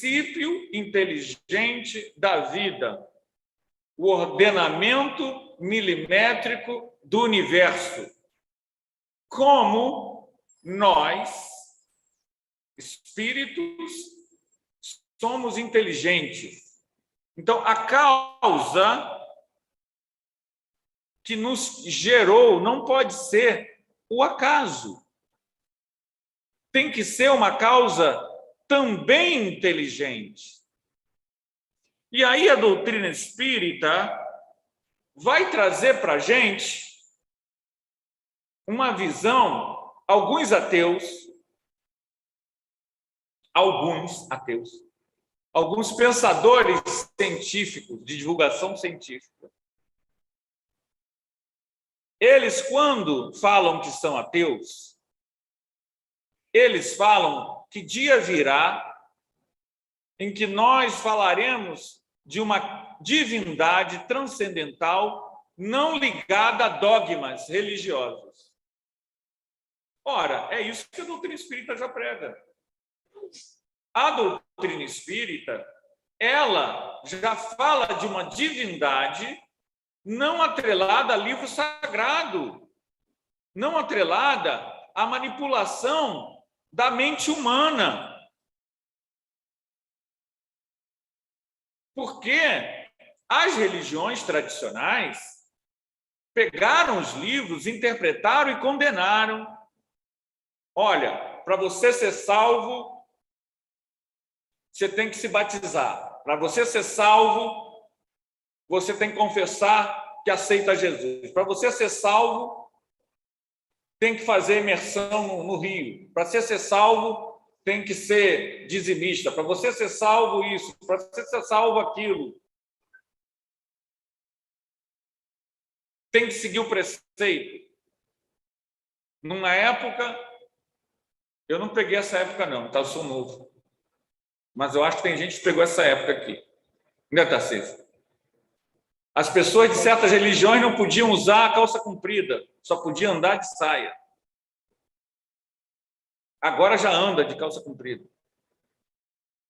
princípio inteligente da vida, o ordenamento milimétrico do universo. Como nós, espíritos, somos inteligentes. Então, a causa que nos gerou não pode ser o acaso. Tem que ser uma causa também inteligente. E aí a doutrina espírita vai trazer para a gente uma visão, alguns ateus, alguns pensadores científicos, de divulgação científica, eles, quando falam que são ateus, eles falam que dia virá em que nós falaremos de uma divindade transcendental não ligada a dogmas religiosos. Ora, é isso que a doutrina espírita já prega. A doutrina espírita, ela já fala de uma divindade não atrelada a livro sagrado, não atrelada à manipulação da mente humana. Porque as religiões tradicionais pegaram os livros, interpretaram e condenaram. Olha, para você ser salvo, você tem que se batizar. Para você ser salvo, você tem que confessar que aceita Jesus. Para você ser salvo, tem que fazer imersão no rio. Para você ser salvo, tem que ser dizimista. Para você ser salvo, isso. Para você ser salvo, aquilo. Tem que seguir o preceito. Numa época, eu não peguei essa época, não, tá? Eu sou novo. Mas eu acho que tem gente que pegou essa época aqui. Ainda está cedo. As pessoas de certas religiões não podiam usar a calça comprida, só podiam andar de saia. Agora já anda de calça comprida.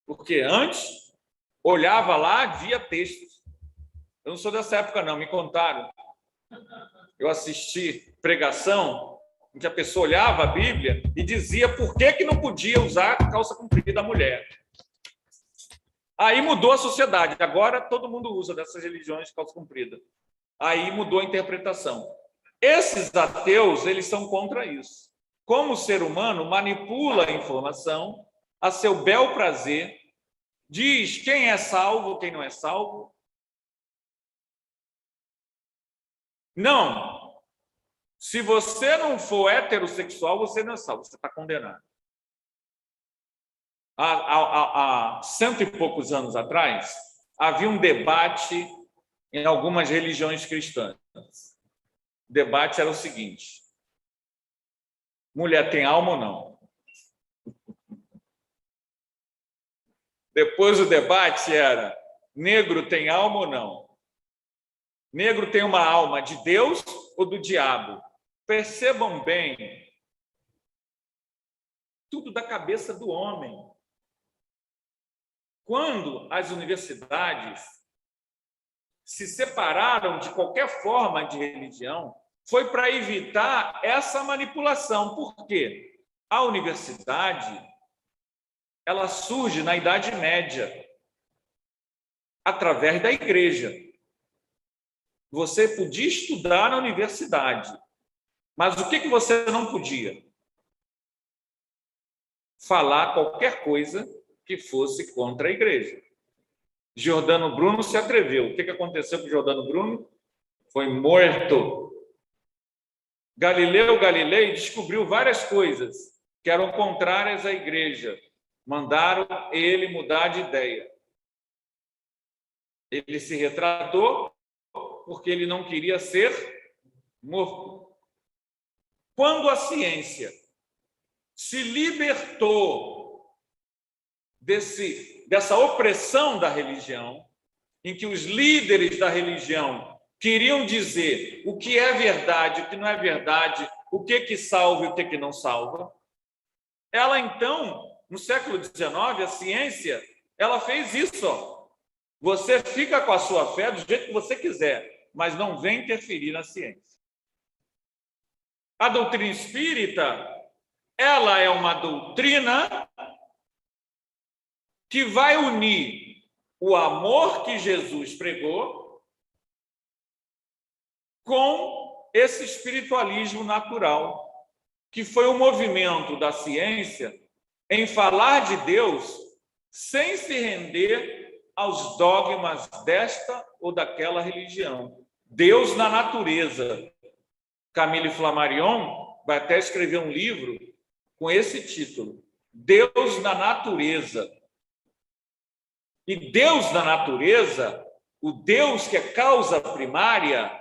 Porque antes, olhava lá, via textos. Eu não sou dessa época, não, me contaram. Eu assisti pregação em que a pessoa olhava a Bíblia e dizia por que não podia usar a calça comprida da mulher. Aí mudou a sociedade. Agora todo mundo usa dessas religiões de calça comprida. Aí mudou a interpretação. Esses ateus, eles são contra isso. Como o ser humano manipula a informação a seu bel prazer, diz quem é salvo, quem não é salvo. Não. Se você não for heterossexual, você não é salvo, você está condenado. Há 100 e poucos anos atrás, havia um debate em algumas religiões cristãs. O debate era o seguinte: mulher tem alma ou não? Depois o debate era: negro tem alma ou não? Negro tem uma alma de Deus ou do diabo? Percebam bem, tudo da cabeça do homem. Quando as universidades se separaram de qualquer forma de religião, foi para evitar essa manipulação. Por quê? A universidade, ela surge na Idade Média, através da igreja. Você podia estudar na universidade, mas o que você não podia? Falar qualquer coisa que fosse contra a igreja. Giordano Bruno se atreveu. O que aconteceu com Giordano Bruno? Foi morto. Galileu Galilei descobriu várias coisas que eram contrárias à igreja. Mandaram ele mudar de ideia. Ele se retratou porque ele não queria ser morto. Quando a ciência se libertou dessa opressão da religião, em que os líderes da religião queriam dizer o que é verdade, o que não é verdade, o que salva e o que não salva, ela então, no século XIX, a ciência, ela fez isso. Ó. Você fica com a sua fé do jeito que você quiser, mas não vem interferir na ciência. A doutrina espírita, ela é uma doutrina que vai unir o amor que Jesus pregou com esse espiritualismo natural, que foi um movimento da ciência em falar de Deus sem se render aos dogmas desta ou daquela religião. Deus na natureza. Camille Flammarion vai até escrever um livro com esse título, Deus na natureza. E Deus na natureza, o Deus que é causa primária,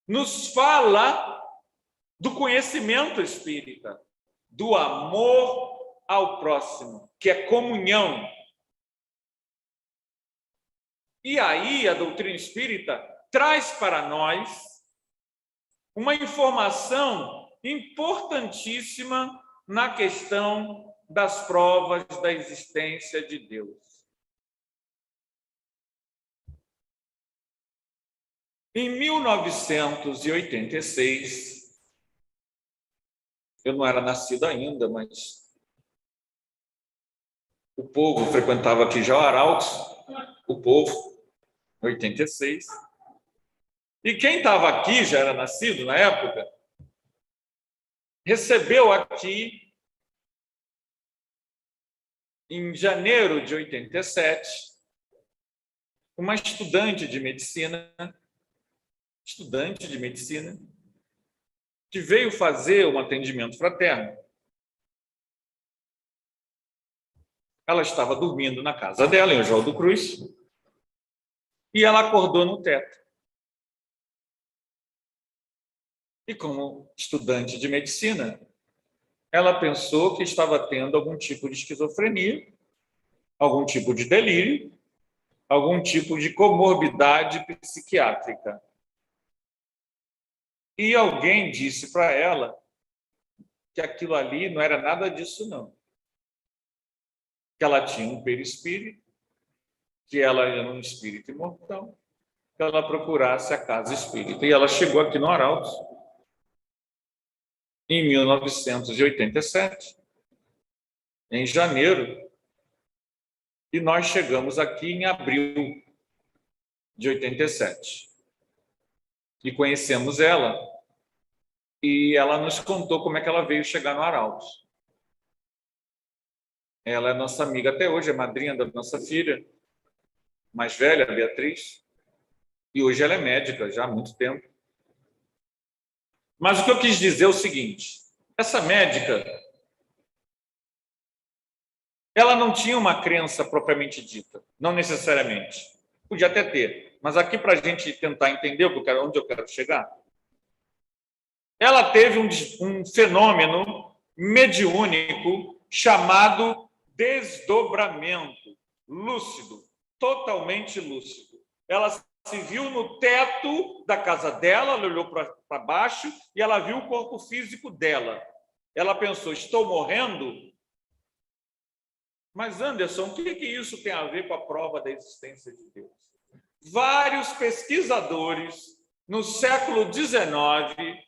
nos fala do conhecimento espírita, do amor ao próximo, que é comunhão. E aí a doutrina espírita traz para nós uma informação importantíssima na questão das provas da existência de Deus. Em 1986, eu não era nascido ainda, mas o povo frequentava aqui já o Arautos, o povo, em 86. E quem estava aqui, já era nascido na época, recebeu aqui, em janeiro de 87, uma estudante de medicina, que veio fazer um atendimento fraterno. Ela estava dormindo na casa dela, em Oswaldo Cruz, e ela acordou no teto. E como estudante de medicina, ela pensou que estava tendo algum tipo de esquizofrenia, algum tipo de delírio, algum tipo de comorbidade psiquiátrica. E alguém disse para ela que aquilo ali não era nada disso, não. Que ela tinha um perispírito, que ela era um espírito imortal, que ela procurasse a casa espírita. E ela chegou aqui no Arautos, em 1987, em janeiro, e nós chegamos aqui em abril de 87. E conhecemos ela, e ela nos contou como é que ela veio chegar no Arautos. Ela é nossa amiga até hoje, é madrinha da nossa filha mais velha, a Beatriz, e hoje ela é médica já há muito tempo. Mas o que eu quis dizer é o seguinte, essa médica, ela não tinha uma crença propriamente dita, não necessariamente. Podia até ter, mas aqui para a gente tentar entender onde eu quero chegar, ela teve um fenômeno mediúnico chamado desdobramento lúcido, totalmente lúcido. Ela se viu no teto da casa dela, ela olhou para baixo e ela viu o corpo físico dela. Ela pensou, estou morrendo? Mas, Anderson, o que isso tem a ver com a prova da existência de Deus? Vários pesquisadores, no século XIX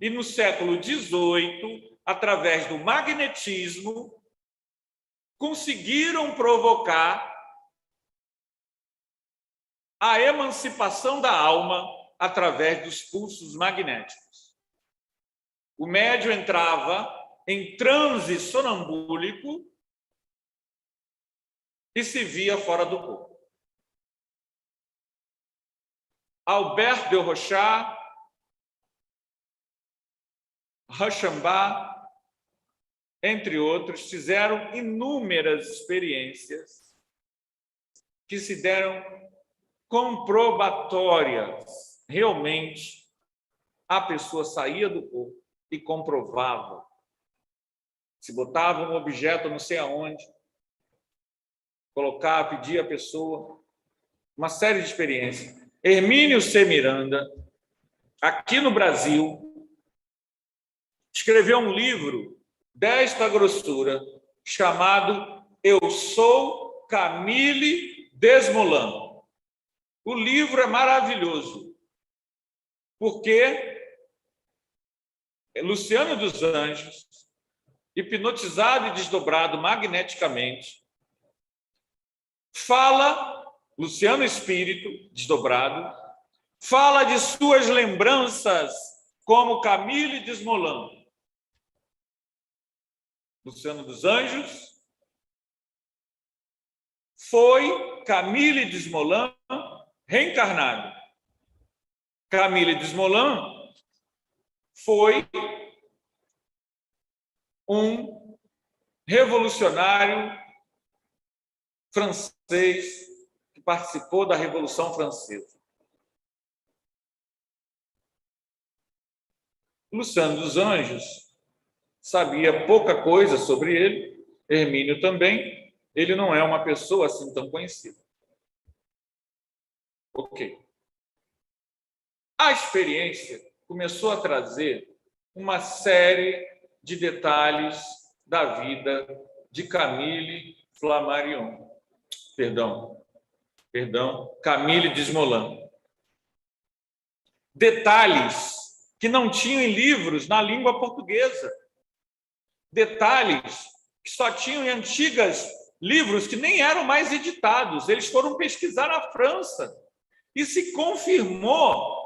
e no século XVIII, através do magnetismo, conseguiram provocar a emancipação da alma através dos pulsos magnéticos. O médium entrava em transe sonambúlico e se via fora do corpo. Albert de Rochat, Rochambeau, entre outros, fizeram inúmeras experiências que se deram comprobatórias. Realmente, a pessoa saía do corpo e comprovava. Se botava um objeto não sei aonde, colocava, pedia a pessoa, uma série de experiências. Hermínio C. Miranda, aqui no Brasil, escreveu um livro desta grossura, chamado Eu Sou Camille Desmoulins. O livro é maravilhoso, porque Luciano dos Anjos, hipnotizado e desdobrado magneticamente, fala, Luciano Espírito, desdobrado, fala de suas lembranças como Camille Desmoulins. Luciano dos Anjos foi Camille Desmoulins reencarnado. Camille Desmoulins foi um revolucionário francês que participou da Revolução Francesa. Luciano dos Anjos sabia pouca coisa sobre ele, Hermínio também. Ele não é uma pessoa assim tão conhecida. Ok. A experiência começou a trazer uma série de detalhes da vida de Camille Flammarion. Camille Desmoulins. Detalhes que não tinham em livros na língua portuguesa. Detalhes que só tinham em antigos livros que nem eram mais editados. Eles foram pesquisar na França e se confirmou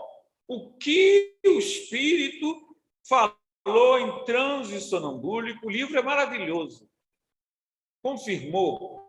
o que o espírito falou em transe sonambúlico. O livro é maravilhoso. Confirmou.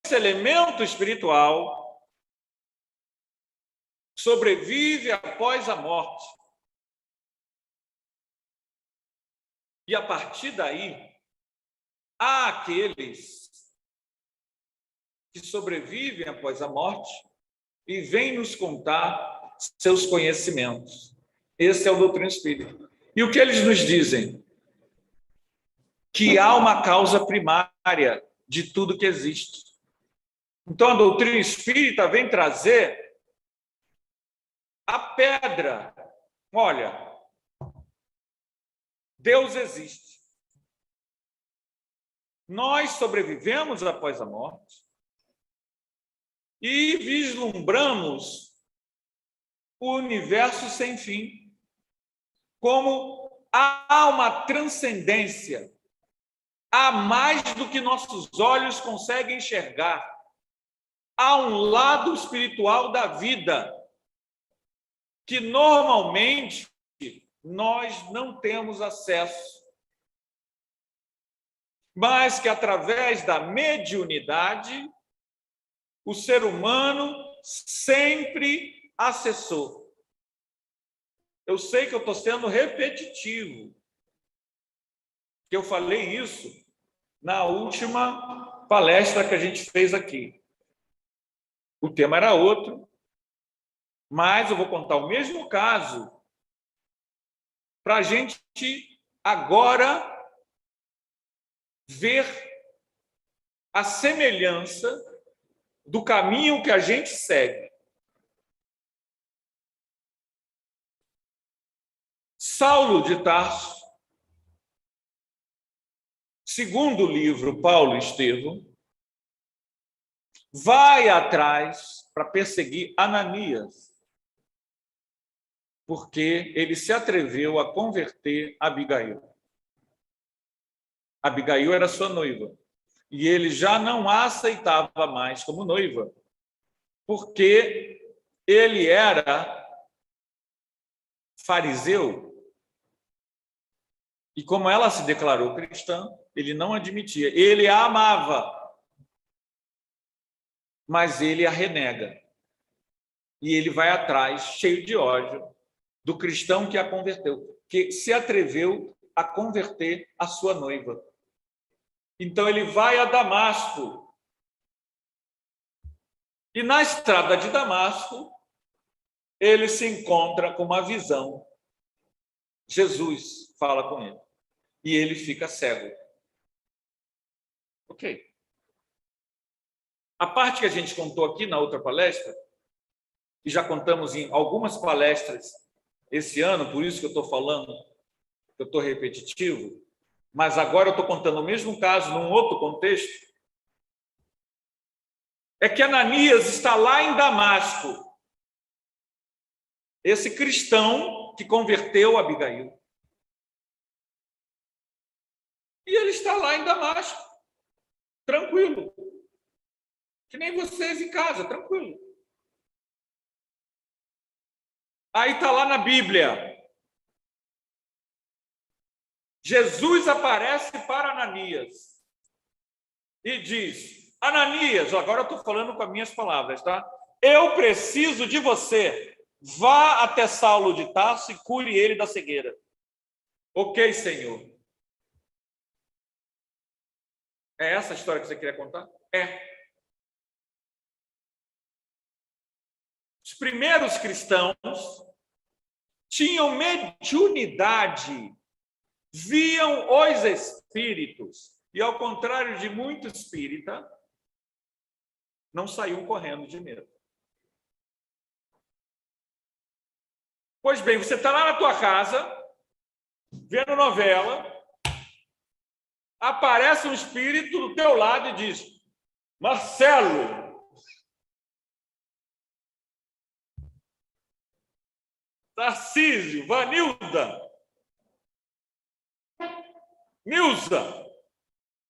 Esse elemento espiritual sobrevive após a morte. E a partir daí, há aqueles que sobrevivem após a morte e vêm nos contar seus conhecimentos. Esse é o doutrina espírita. E o que eles nos dizem? Que há uma causa primária de tudo que existe. Então, a doutrina espírita vem trazer a pedra. Olha, Deus existe. Nós sobrevivemos após a morte e vislumbramos o universo sem fim, como há uma transcendência, há mais do que nossos olhos conseguem enxergar. Há um lado espiritual da vida que normalmente nós não temos acesso, mas que através da mediunidade o ser humano sempre acessou. Eu sei que eu estou sendo repetitivo, que eu falei isso na última palestra que a gente fez aqui. O tema era outro, mas eu vou contar o mesmo caso para a gente agora ver a semelhança do caminho que a gente segue. Saulo de Tarso, segundo o livro Paulo e Estevão, vai atrás para perseguir Ananias, porque ele se atreveu a converter Abigail. Abigail era sua noiva, e ele já não a aceitava mais como noiva, porque ele era fariseu, e como ela se declarou cristã, ele não admitia. Ele a amava, mas ele a renega. E ele vai atrás, cheio de ódio, do cristão que a converteu, que se atreveu a converter a sua noiva. Então ele vai a Damasco E na estrada de Damasco, ele se encontra com uma visão. Jesus fala com ele. E ele fica cego. Ok. A parte que a gente contou aqui na outra palestra, e já contamos em algumas palestras esse ano, por isso que eu estou falando, que eu estou repetitivo, mas agora eu estou contando o mesmo caso num outro contexto, é que Ananias está lá em Damasco, esse cristão que converteu Abigail. E ele está lá em Damasco, tranquilo, que nem vocês em casa, tranquilo. Aí está lá na Bíblia, Jesus aparece para Ananias e diz: Ananias, agora eu estou falando com as minhas palavras, tá? Eu preciso de você. Vá até Saulo de Tarso e cure ele da cegueira. Ok, Senhor. É essa a história que você queria contar? É. Os primeiros cristãos tinham mediunidade, viam os espíritos, e ao contrário de muito espírita, não saíam correndo de medo. Pois bem, você está lá na tua casa, vendo novela, aparece um espírito do teu lado e diz: Marcelo, Tarcísio, Vanilda, Nilza,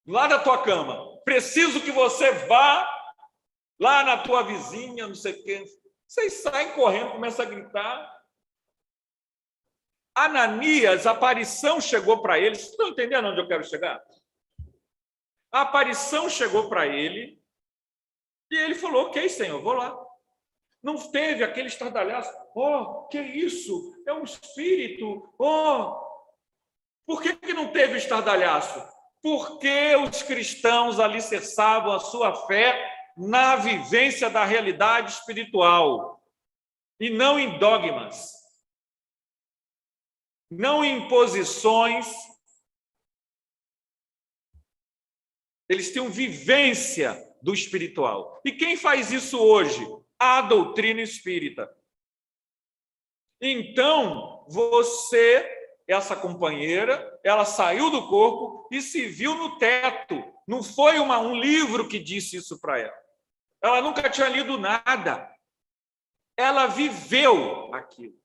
lá da tua cama, preciso que você vá lá na tua vizinha, não sei o quê. Vocês saem correndo, começam a gritar. Ananias, a aparição chegou para ele. Vocês estão entendendo onde eu quero chegar? A aparição chegou para ele e ele falou: ok, Senhor, vou lá. Não teve aquele estardalhaço. Oh, que isso? É um espírito. Oh, por que não teve estardalhaço? Porque os cristãos alicerçavam a sua fé na vivência da realidade espiritual e não em dogmas, não em imposições. Eles têm vivência do espiritual. E quem faz isso hoje? A doutrina espírita. Então, você, essa companheira, ela saiu do corpo e se viu no teto. Não foi um livro que disse isso para ela. Ela nunca tinha lido nada. Ela viveu aquilo.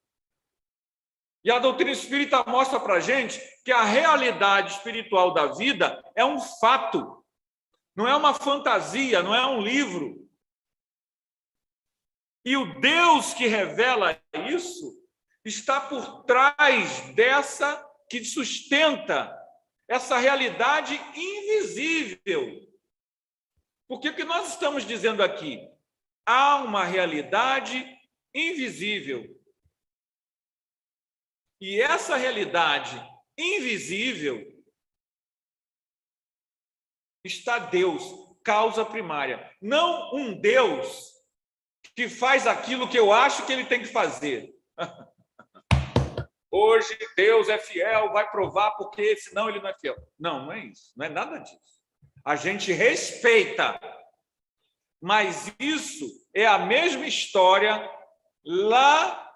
E a doutrina espírita mostra para a gente que a realidade espiritual da vida é um fato. Não é uma fantasia, não é um livro. E o Deus que revela isso está por trás dessa, que sustenta essa realidade invisível. Porque o que nós estamos dizendo aqui? Há uma realidade invisível. E essa realidade invisível está Deus, causa primária. Não um Deus que faz aquilo que eu acho que ele tem que fazer. Hoje Deus é fiel, vai provar porque senão ele não é fiel. Não, não é isso. Não é nada disso. A gente respeita. Mas isso é a mesma história lá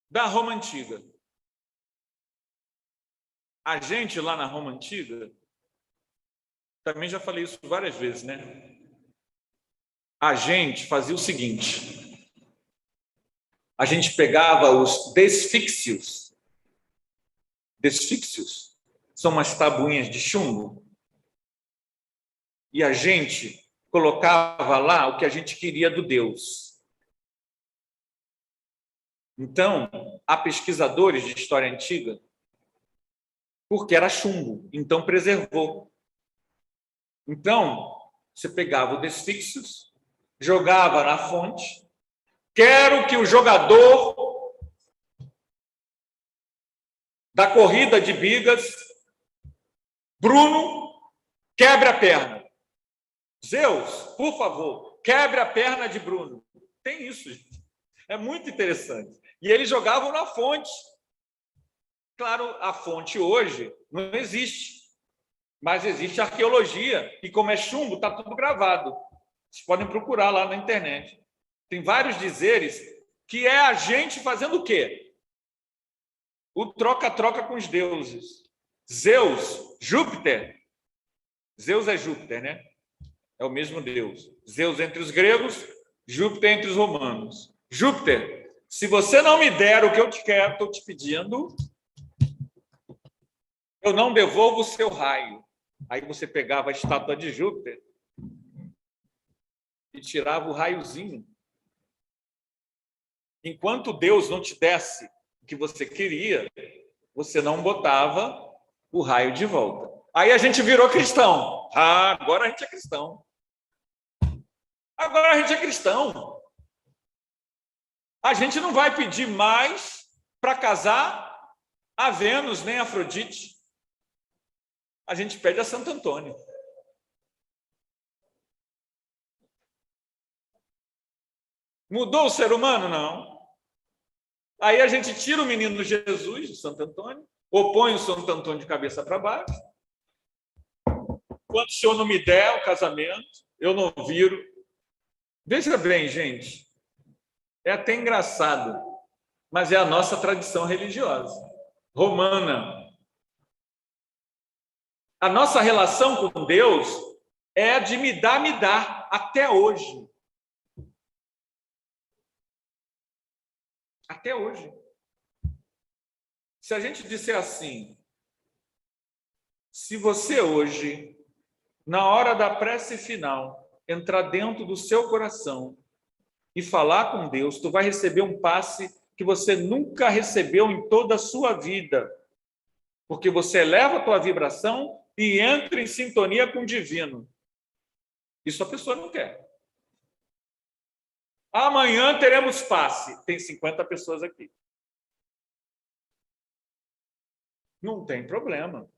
da Roma Antiga. A gente lá na Roma Antiga, também já falei isso várias vezes, né? A gente fazia o seguinte: a gente pegava os desfíxios. Desfíxios são umas tabuinhas de chumbo. E a gente colocava lá o que a gente queria do Deus. Então, há pesquisadores de história antiga, porque era chumbo, então preservou. Então, você pegava o desfíxios, jogava na fonte. Quero que o jogador da corrida de bigas, Bruno, quebre a perna. Zeus, por favor, quebre a perna de Bruno. Tem isso, gente. É muito interessante. E eles jogavam na fonte. Claro, a fonte hoje não existe, mas existe arqueologia. E como é chumbo, está tudo gravado. Vocês podem procurar lá na internet. Tem vários dizeres que é a gente fazendo o quê? O troca-troca com os deuses. Zeus, Júpiter. Zeus é Júpiter, né? É o mesmo Deus. Zeus entre os gregos, Júpiter entre os romanos. Júpiter, se você não me der o que eu te quero, estou te pedindo, eu não devolvo o seu raio. Aí você pegava a estátua de Júpiter e tirava o raiozinho. Enquanto Deus não te desse o que você queria, você não botava o raio de volta. Aí a gente virou cristão. Ah, agora a gente é cristão. Agora a gente é cristão. A gente não vai pedir mais para casar a Vênus nem a Afrodite. A gente pede a Santo Antônio. Mudou o ser humano? Não. Aí a gente tira o menino Jesus, o Santo Antônio, opõe o Santo Antônio de cabeça para baixo. Quando o senhor não me der o casamento, eu não viro. Veja bem, gente, é até engraçado, mas é a nossa tradição religiosa, romana. A nossa relação com Deus é de me dar, até hoje. Até hoje. Se a gente disser assim, se você hoje, na hora da prece final, entrar dentro do seu coração e falar com Deus, tu vai receber um passe que você nunca recebeu em toda a sua vida, porque você eleva a tua vibração e entra em sintonia com o divino. Isso a pessoa não quer. Amanhã teremos passe. Tem 50 pessoas aqui. Não tem problema.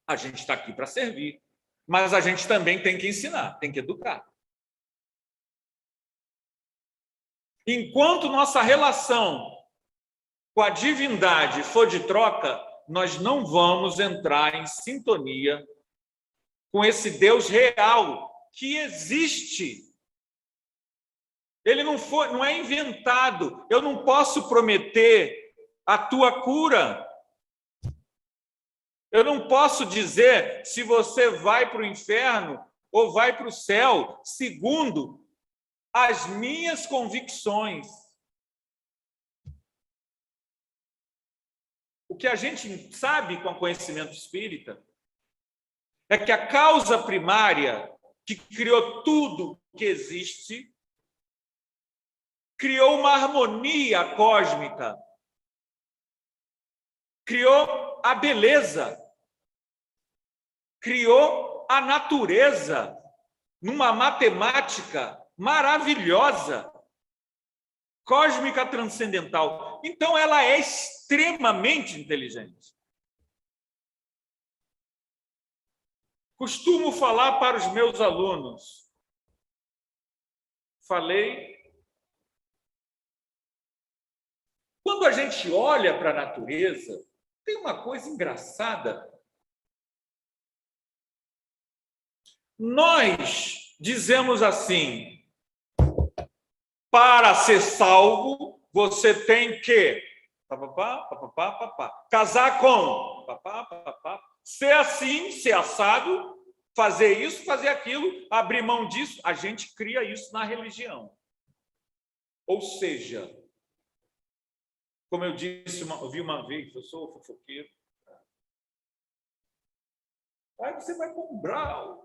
A gente está aqui para servir. Mas a gente também tem que ensinar, tem que educar. Enquanto nossa relação com a divindade for de troca, nós não vamos entrar em sintonia com esse Deus real que existe. Ele não é inventado. Eu não posso prometer a tua cura. Eu não posso dizer se você vai para o inferno ou vai para o céu, segundo as minhas convicções. O que a gente sabe com o conhecimento espírita é que a causa primária que criou tudo que existe criou uma harmonia cósmica, criou a beleza, criou a natureza numa matemática maravilhosa, cósmica transcendental. Então, ela é extremamente inteligente. Costumo falar para os meus alunos. Falei. Quando a gente olha para a natureza, tem uma coisa engraçada. Nós dizemos assim: para ser salvo, você tem que casar com, ser assim, ser assado, fazer isso, fazer aquilo, abrir mão disso. A gente cria isso na religião. Ou seja, como eu disse, eu vi uma vez, eu sou fofoqueiro. Aí você vai comprar.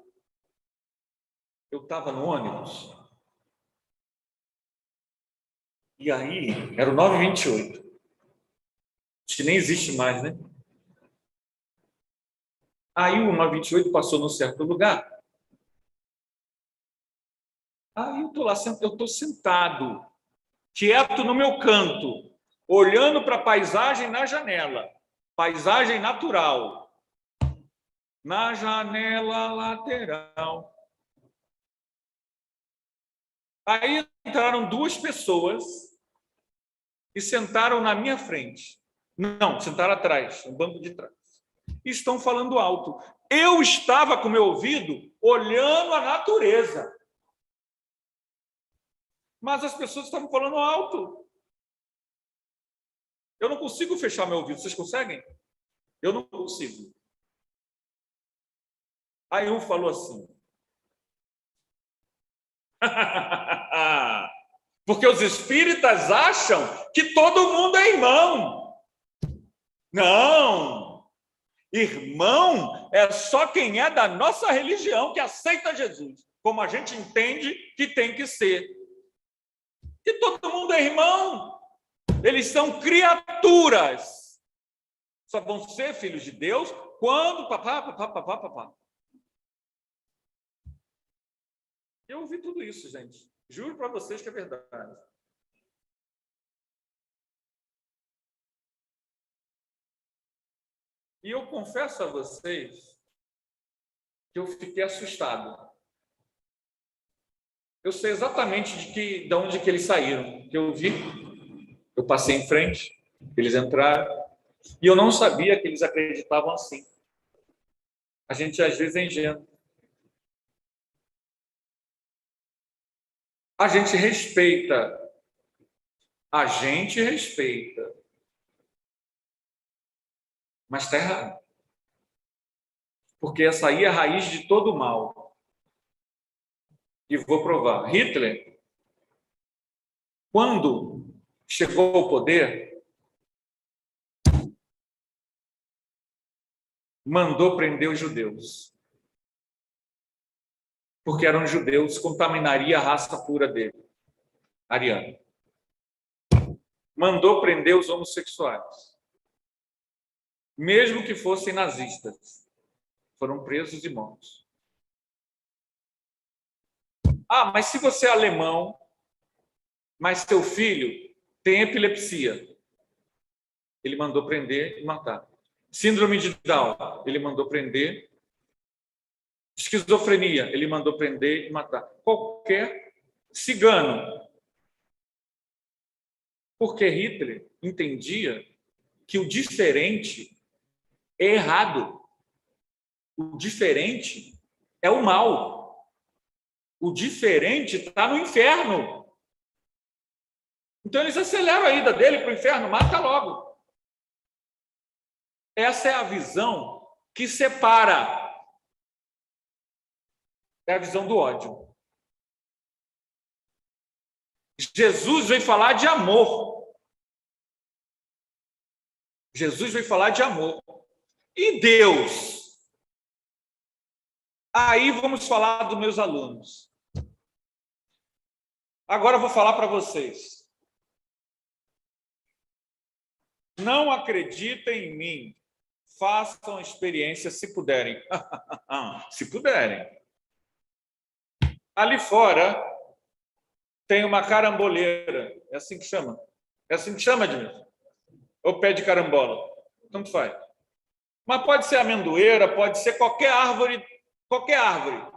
Eu estava no ônibus. E aí, era o 928. Acho que nem existe mais, né? Aí o 928 passou num certo lugar. Aí eu estou lá, eu estou sentado, quieto no meu canto, olhando para a paisagem na janela, paisagem natural. Na janela lateral, Aí entraram duas pessoas e sentaram na minha frente. Não, sentaram atrás, no banco de trás. E estão falando alto. Eu estava com meu ouvido olhando a natureza. Mas as pessoas estavam falando alto. Eu não consigo fechar meu ouvido. Vocês conseguem? Eu não consigo. Aí um falou assim. Porque os espíritas acham que todo mundo é irmão. Não. Irmão é só quem é da nossa religião, que aceita Jesus, como a gente entende que tem que ser. Que todo mundo é irmão. Eles são criaturas. Só vão ser filhos de Deus quando papá. Eu ouvi tudo isso, gente. Juro para vocês que é verdade. E eu confesso a vocês que eu fiquei assustado. Eu sei exatamente de onde que eles saíram. Que eu vi, eu passei em frente, eles entraram, e eu não sabia que eles acreditavam assim. A gente às vezes é ingênuo. A gente respeita. Mas está errado. Porque essa aí é a raiz de todo o mal. E vou provar. Hitler, quando chegou ao poder, mandou prender os judeus. Porque eram judeus, contaminaria a raça pura dele, ariana. Mandou prender os homossexuais. Mesmo que fossem nazistas. Foram presos e mortos. Ah, mas se você é alemão, mas seu filho tem epilepsia, ele mandou prender e matar. Síndrome de Down, ele mandou prender. Esquizofrenia, ele mandou prender e matar. Qualquer cigano. Porque Hitler entendia que o diferente é errado. O diferente é o mal. O diferente está no inferno. Então eles aceleram a ida dele para o inferno, mata logo. Essa é a visão que separa. É a visão do ódio. Jesus veio falar de amor. Jesus veio falar de amor. E Deus? Aí vamos falar dos meus alunos. Agora eu vou falar para vocês. Não acreditem em mim. Façam a experiência se puderem. Se puderem. Ali fora tem uma caramboleira. É assim que chama? É assim que chama, Edmilson? Ou pé de carambola? Tanto faz. Mas pode ser amendoeira, pode ser qualquer árvore. Qualquer árvore.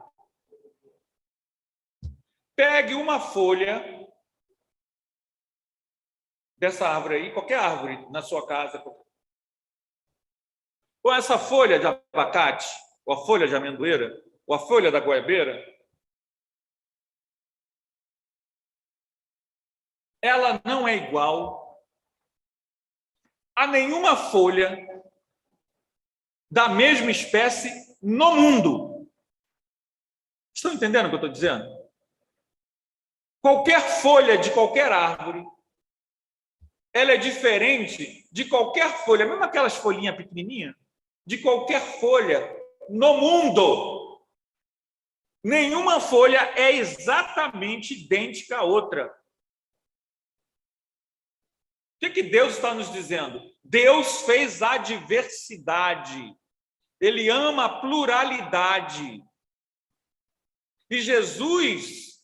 Pegue uma folha dessa árvore aí, qualquer árvore na sua casa. Ou essa folha de abacate, ou a folha de amendoeira, ou a folha da goiabeira. Ela não é igual a nenhuma folha da mesma espécie no mundo. Estão entendendo o que eu estou dizendo? Qualquer folha de qualquer árvore, ela é diferente de qualquer folha, mesmo aquelas folhinhas pequenininhas, de qualquer folha no mundo. Nenhuma folha é exatamente idêntica à outra. O que Deus está nos dizendo? Deus fez a diversidade. Ele ama a pluralidade. E Jesus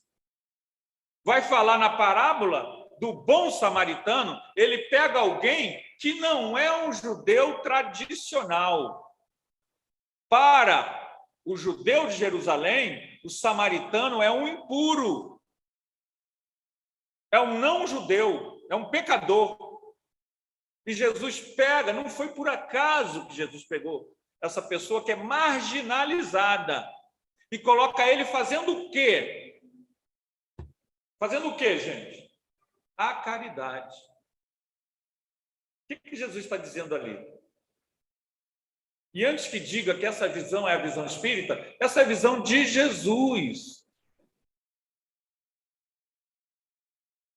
vai falar na parábola do bom samaritano, ele pega alguém que não é um judeu tradicional. Para o judeu de Jerusalém, o samaritano é um impuro. é um não-judeu, é um pecador. E Jesus pega, não foi por acaso que Jesus pegou essa pessoa que é marginalizada e coloca ele fazendo o quê? Fazendo o quê, gente? A caridade. O que Jesus está dizendo ali? E antes que diga que essa visão é a visão espírita, essa é a visão de Jesus.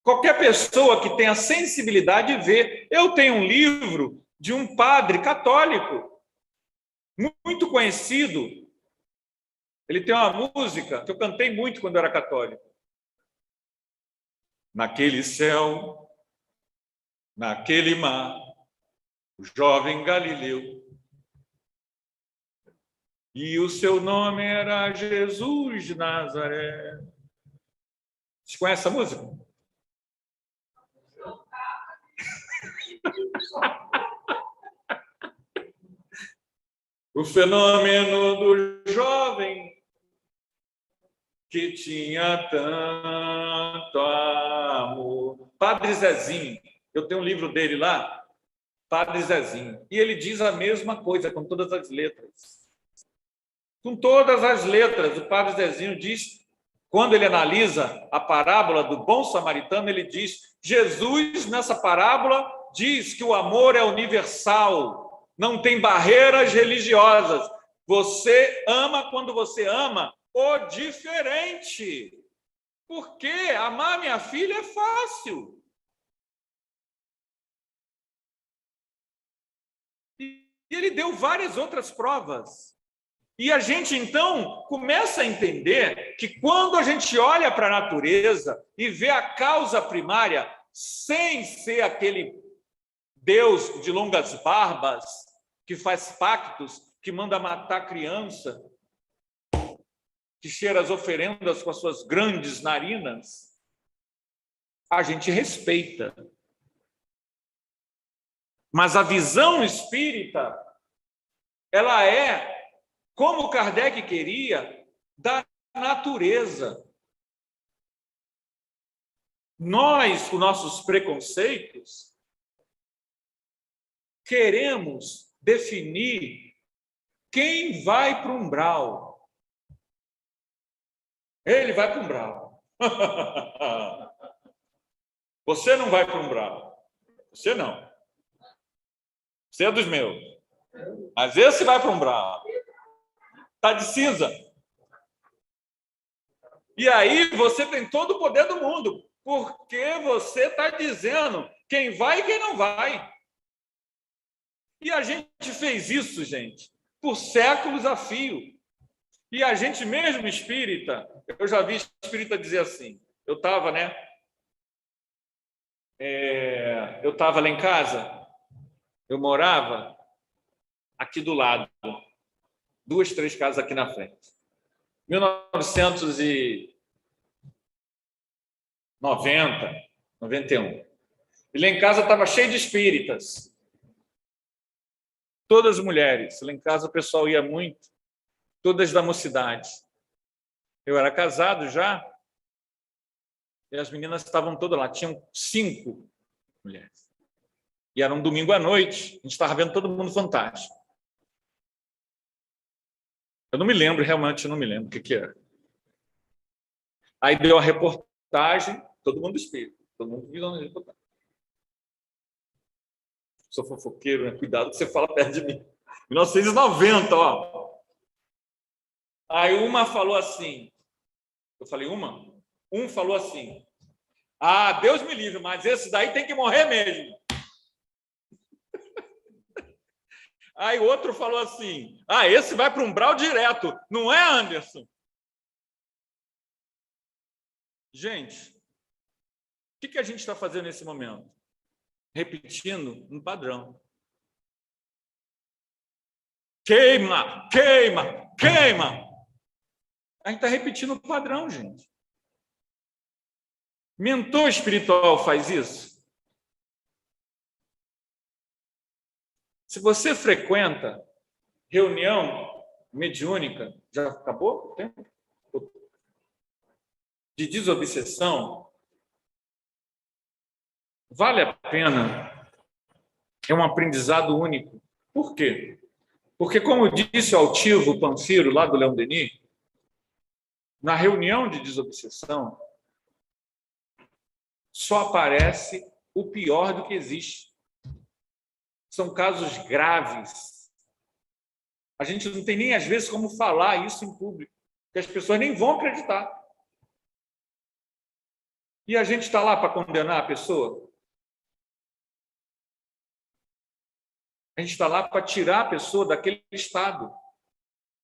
Qualquer pessoa que tenha sensibilidade vê. Eu tenho um livro de um padre católico, muito conhecido. Ele tem uma música que eu cantei muito quando eu era católico. Naquele céu, naquele mar, o jovem Galileu. E o seu nome era Jesus de Nazaré. Vocês conhecem essa música? O fenômeno do jovem que tinha tanto amor. Padre Zezinho, eu tenho um livro dele lá, Padre Zezinho, e ele diz a mesma coisa com todas as letras. Com todas as letras, o Padre Zezinho diz, quando ele analisa a parábola do bom samaritano, ele diz, Jesus, nessa parábola, diz que o amor é universal, não tem barreiras religiosas. Você ama quando você ama o diferente. Porque amar minha filha é fácil. E ele deu várias outras provas. E a gente, então, começa a entender que quando a gente olha para a natureza e vê a causa primária, sem ser aquele Deus de longas barbas, que faz pactos, que manda matar criança, que cheira as oferendas com as suas grandes narinas, a gente respeita. Mas a visão espírita, ela é, como Kardec queria, da natureza. Nós, com nossos preconceitos, queremos definir quem vai para o umbral. Ele vai para o umbral. Você não vai para o umbral. Você não. Você é dos meus. Mas esse vai para o umbral. Está de cinza. E aí você tem todo o poder do mundo, porque você está dizendo quem vai e quem não vai. E a gente fez isso, gente, por séculos a fio. E a gente mesmo espírita, eu já vi espírita dizer assim, eu estava, né? Eu estava lá em casa, eu morava aqui do lado, 2, 3 casas aqui na frente. 1990, 91. E lá em casa estava cheio de espíritas. Todas mulheres. Lá em casa o pessoal ia muito. Todas da mocidade. Eu era casado já. E as meninas estavam todas lá. Tinham 5 mulheres. E era um domingo à noite. A gente estava vendo Todo Mundo Fantástico. Eu não me lembro, realmente, eu não me lembro o que era. Aí deu a reportagem, todo mundo espírita. Todo mundo viu a reportagem. Sou fofoqueiro, né? Cuidado que você fala perto de mim. 1990, ó. Aí uma falou assim, eu falei uma? Um falou assim, Deus me livre, mas esse daí tem que morrer mesmo. Aí o outro falou assim, esse vai para um umbral direto, não é, Anderson? Gente, o que a gente está fazendo nesse momento? Repetindo um padrão. Queima, queima, queima. A gente está repetindo o padrão, gente. Mentor espiritual faz isso? Se você frequenta reunião mediúnica, já acabou o tempo? De desobsessão, vale a pena, é um aprendizado único. Por quê? Porque, como disse o altivo Panfiro, lá do Leon Denis, na reunião de desobsessão, só aparece o pior do que existe. São casos graves. A gente não tem nem, às vezes, como falar isso em público, porque as pessoas nem vão acreditar. E a gente está lá para condenar a pessoa? A gente está lá para tirar a pessoa daquele estado.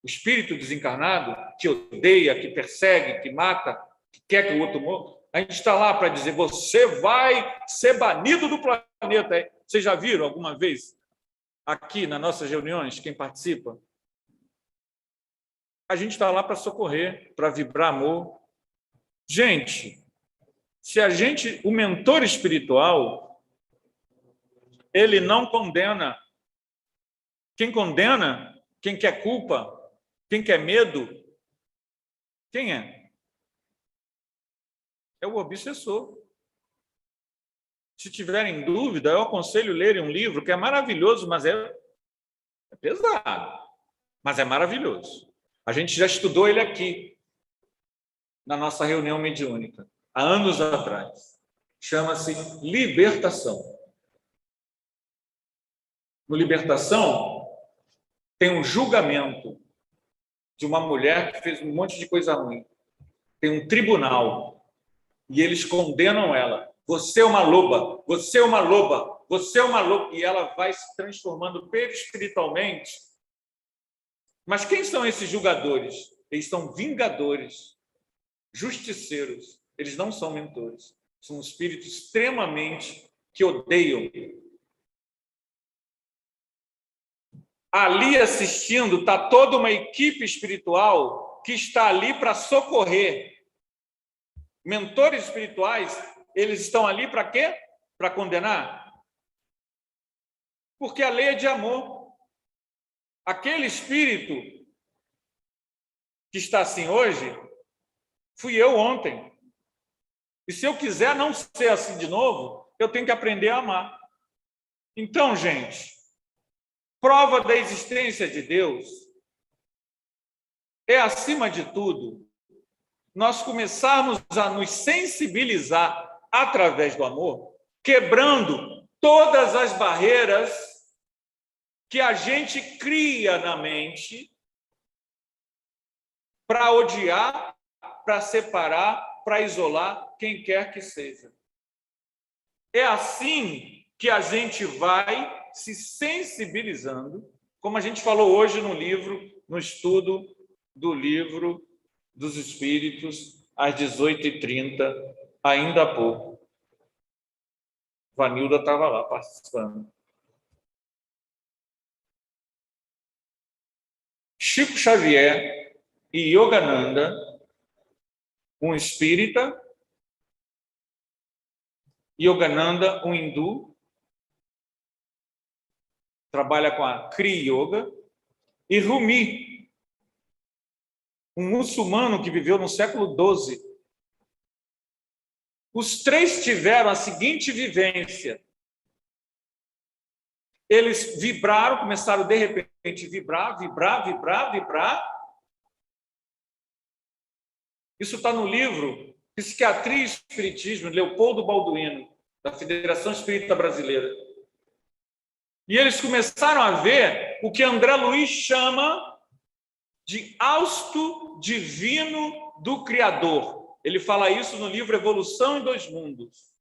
O espírito desencarnado, que odeia, que persegue, que mata, que quer que o outro morra, a gente está lá para dizer, você vai ser banido do planeta. Vocês já viram alguma vez aqui nas nossas reuniões, quem participa? A gente está lá para socorrer, para vibrar amor. Gente, o mentor espiritual, ele não condena. Quem condena, quem quer culpa, quem quer medo, quem é? É o obsessor. Se tiverem dúvida, eu aconselho lerem um livro que é maravilhoso, mas é pesado, mas é maravilhoso. A gente já estudou ele aqui, na nossa reunião mediúnica, há anos atrás. Chama-se Libertação. No Libertação, tem um julgamento de uma mulher que fez um monte de coisa ruim. Tem um tribunal e eles condenam ela. Você é uma loba, você é uma loba, você é uma loba. E ela vai se transformando perispiritualmente. Mas quem são esses julgadores? Eles são vingadores, justiceiros. Eles não são mentores. São espíritos extremamente que odeiam. Ali assistindo está toda uma equipe espiritual que está ali para socorrer. Mentores espirituais, eles estão ali para quê? Para condenar? Porque a lei é de amor. Aquele espírito que está assim hoje, fui eu ontem. E se eu quiser não ser assim de novo, eu tenho que aprender a amar. Então, gente, prova da existência de Deus é, acima de tudo, nós começarmos a nos sensibilizar através do amor, quebrando todas as barreiras que a gente cria na mente para odiar, para separar, para isolar quem quer que seja. É assim que a gente vai se sensibilizando, como a gente falou hoje no livro, no estudo do livro dos Espíritos, às 18h30, ainda há pouco. Vanilda estava lá participando. Chico Xavier e Yogananda, um espírita, Yogananda, um hindu, trabalha com a Kriya Yoga, e Rumi, um muçulmano que viveu no século XII. Os três tiveram a seguinte vivência. Eles vibraram, começaram de repente a vibrar. Isso está no livro Psiquiatria e Espiritismo, de Leopoldo Balduino, da Federação Espírita Brasileira. E eles começaram a ver o que André Luiz chama de hausto divino do Criador. Ele fala isso no livro Evolução em Dois Mundos.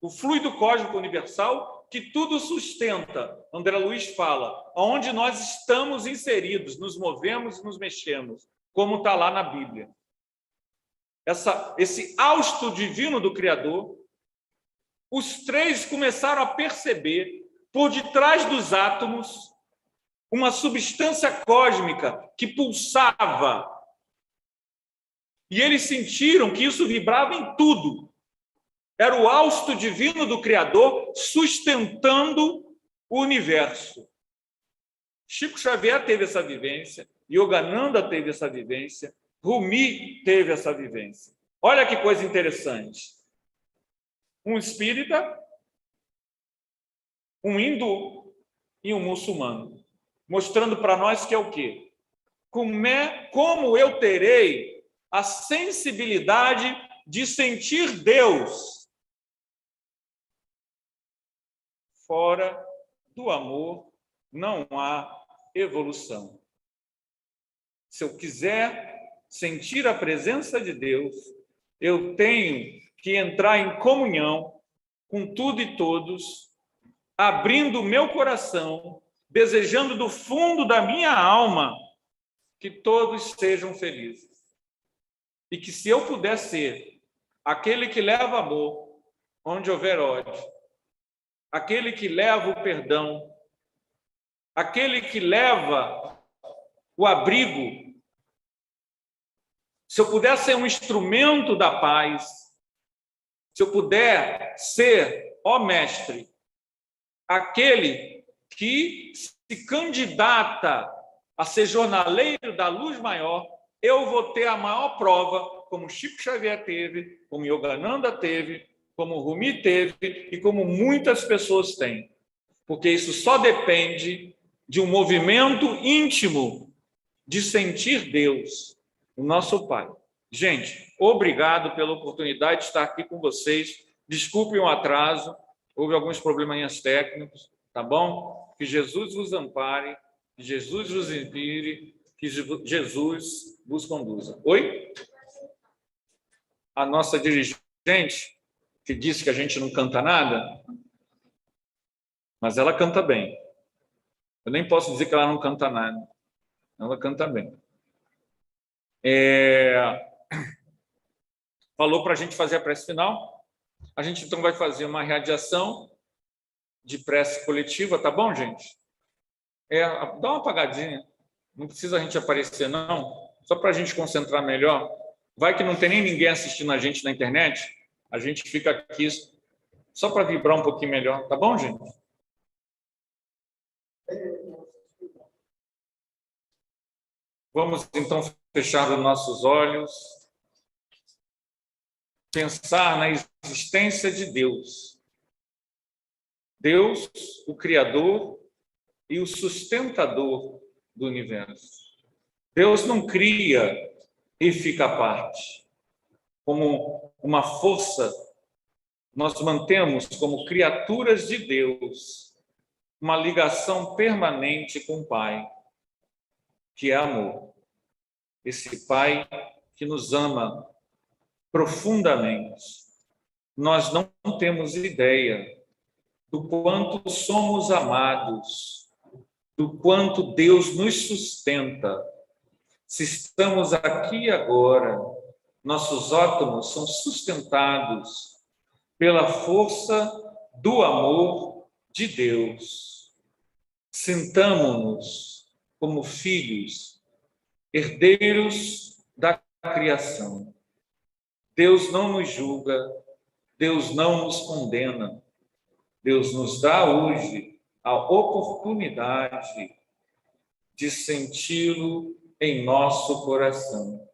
O fluido cósmico universal que tudo sustenta. André Luiz fala, onde nós estamos inseridos, nos movemos e nos mexemos, como está lá na Bíblia. Esse hausto divino do Criador, os três começaram a perceber, por detrás dos átomos, uma substância cósmica que pulsava. E eles sentiram que isso vibrava em tudo. Era o hausto divino do Criador sustentando o universo. Chico Xavier teve essa vivência, Yogananda teve essa vivência, Rumi teve essa vivência. Olha que coisa interessante. Um espírita um hindu e um muçulmano, mostrando para nós que é o quê? Como eu terei a sensibilidade de sentir Deus fora do amor, não há evolução. Se eu quiser sentir a presença de Deus, eu tenho que entrar em comunhão com tudo e todos, abrindo o meu coração, desejando do fundo da minha alma que todos sejam felizes. E que se eu puder ser aquele que leva amor onde houver ódio, aquele que leva o perdão, aquele que leva o abrigo, se eu puder ser um instrumento da paz, se eu puder ser, ó mestre, aquele que se candidata a ser jornaleiro da luz maior, eu vou ter a maior prova, como Chico Xavier teve, como Yogananda teve, como Rumi teve e como muitas pessoas têm. Porque isso só depende de um movimento íntimo de sentir Deus, o nosso Pai. Gente, obrigado pela oportunidade de estar aqui com vocês. Desculpem o atraso, houve alguns probleminhas técnicos, tá bom? Que Jesus vos ampare, que Jesus vos inspire, que Jesus vos conduza. Oi? A nossa dirigente, que disse que a gente não canta nada, mas ela canta bem. Eu nem posso dizer que ela não canta nada. Ela canta bem. Falou para a gente fazer a prece final. A gente, então, vai fazer uma radiação de prece coletiva, tá bom, gente? Dá uma apagadinha. Não precisa a gente aparecer, não. Só para a gente concentrar melhor. Vai que não tem nem ninguém assistindo a gente na internet. A gente fica aqui só para vibrar um pouquinho melhor. Tá bom, gente? Vamos, então, fechar os nossos olhos. Pensar na existência de Deus. Deus, o Criador e o sustentador do universo. Deus não cria e fica à parte. Como uma força, nós mantemos como criaturas de Deus uma ligação permanente com o Pai, que é amor. Esse Pai que nos ama profundamente. Nós não temos ideia do quanto somos amados, do quanto Deus nos sustenta. Se estamos aqui agora, nossos átomos são sustentados pela força do amor de Deus. Sintamo-nos como filhos, herdeiros da criação. Deus não nos julga, Deus não nos condena. Deus nos dá hoje a oportunidade de senti-lo em nosso coração.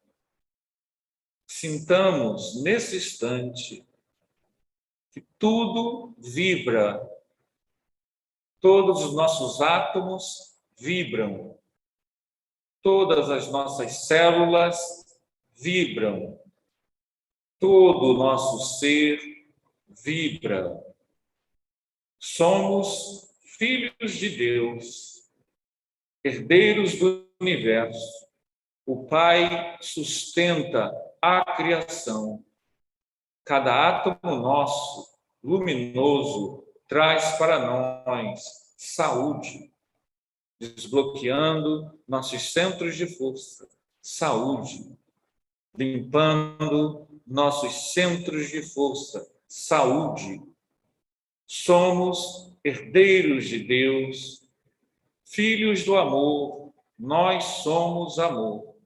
Sintamos nesse instante que tudo vibra, todos os nossos átomos vibram, todas as nossas células vibram, todo o nosso ser vibra. Somos filhos de Deus, herdeiros do universo. O Pai sustenta a criação. Cada átomo nosso, luminoso, traz para nós saúde, desbloqueando nossos centros de força, saúde, limpando nossos centros de força, saúde. Somos herdeiros de Deus, filhos do amor, nós somos amor.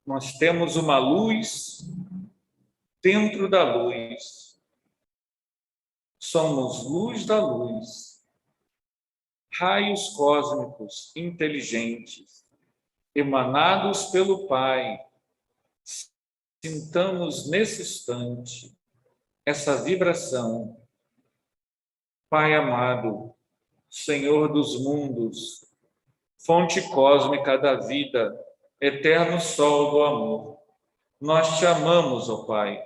Nós temos uma luz dentro da luz. Somos luz da luz, raios cósmicos inteligentes, emanados pelo Pai. Sintamos nesse instante essa vibração. Pai amado, Senhor dos mundos, fonte cósmica da vida, eterno sol do amor. Nós te amamos, ó Pai,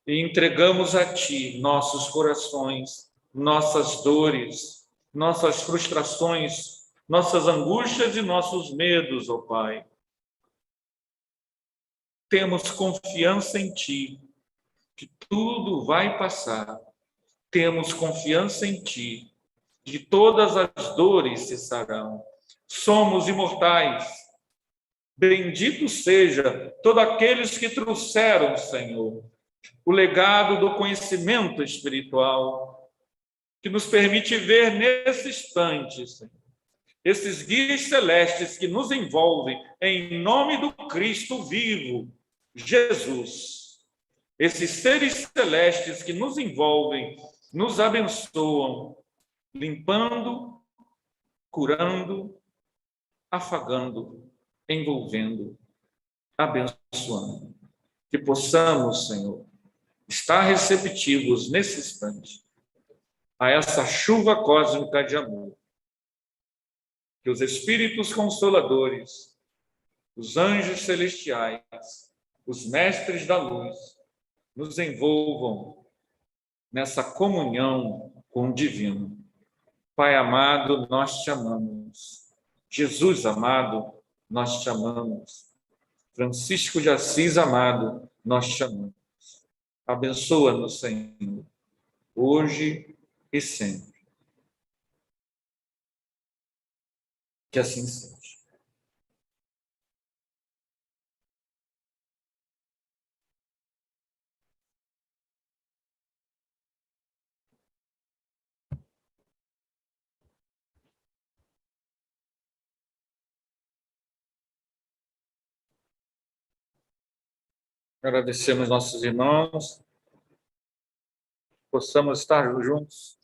e entregamos a Ti nossos corações, nossas dores, nossas frustrações, nossas angústias e nossos medos, ó Pai. Temos confiança em Ti, que tudo vai passar. Temos confiança em Ti, de todas as dores cessarão. Somos imortais. Bendito seja todos aqueles que trouxeram, Senhor, o legado do conhecimento espiritual, que nos permite ver nesse instante, Senhor, esses guias celestes que nos envolvem em nome do Cristo vivo, Jesus. Esses seres celestes que nos envolvem, nos abençoam, limpando, curando, afagando, envolvendo, abençoando. Que possamos, Senhor, estar receptivos nesse instante a essa chuva cósmica de amor. Que os espíritos consoladores, os anjos celestiais, os mestres da luz, nos envolvam nessa comunhão com o divino. Pai amado, nós te amamos. Jesus amado, nós te amamos. Francisco de Assis amado, nós te amamos. Abençoa-nos, Senhor, hoje e sempre. Que assim seja. Agradecemos nossos irmãos, possamos estar juntos